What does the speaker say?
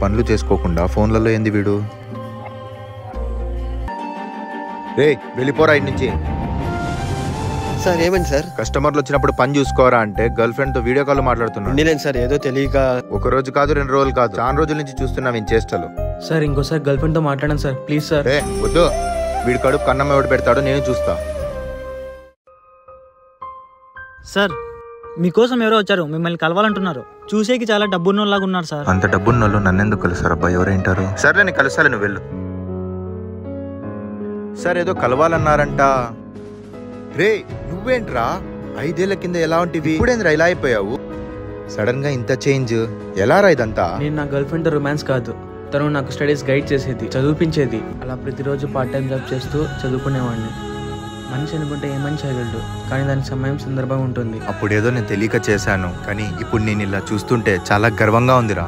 పనులు చేసుకోకుండా ఫోన్లలో ఏంది వీడు? రే వెళ్ళిపోరా ఇంటి నుంచి. సార్ ఏమండి సార్? కస్టమర్లు వచ్చినప్పుడు పని చూసుకోరా అంటే గర్ల్ ఫ్రెండ్ తో వీడియో కాల్ మాట్లాడుతున్నాడు. ఉండలేను సార్, ఏదో తెలియక. ఒక రోజు కాదు 2 రోజులు కాదు, చాలా రోజుల నుంచి చూస్తున్నాం ఈ చేష్టలు. సార్ ఇంకోసారి గర్ల్ ఫ్రెండ్ తో మాట్లాడండి సార్, ప్లీజ్ సార్. రే వద్దు, వీడి కడుపు కన్నం ఎవడు పెడతాడో నేను చూస్తా. సార్ మీకోసం ఎవరో వచ్చారు, మిమ్మల్ని కలవాలంటున్నారు. చూసేకి చాలా డబ్బున్నోళ్ళలాగా ఉన్నారు సార్. అంత డబ్బున్న వాళ్ళు నన్నెందుకు కలుస్తారు అబ్బా? ఎవరేంటారు? సర్లే నేను కలుస్తాను, నువ్వు వెళ్ళు. సార్ ఏదో కలవాలన్నారంట. రే నువ్వేంట్రా 5 ఏళ్ల కింద ఎలా ఉంటివి, ఇప్పుడేంద్రా ఇలా అయిపోయావు? సడన్ గా ఇంత చేంజ్ ఎలా రా ఇదంతా? నేను నా గర్ల్ ఫ్రెండ్ తో రొమాన్స్ కాదు, తను నాకు స్టడీస్ గైడ్ చేసేది, చదివించేది. అలా ప్రతిరోజు పార్ట్ టైం జాబ్ చేస్తూ చదువుకునేవాడిని. మనిషి అనుకుంటే ఏమని చేయగలడు, కానీ దానికి సమయం సందర్భం ఉంటుంది. అప్పుడేదో నేను తెలియక చేశాను, కానీ ఇప్పుడు నేను ఇలా చూస్తుంటే చాలా గర్వంగా ఉందిరా.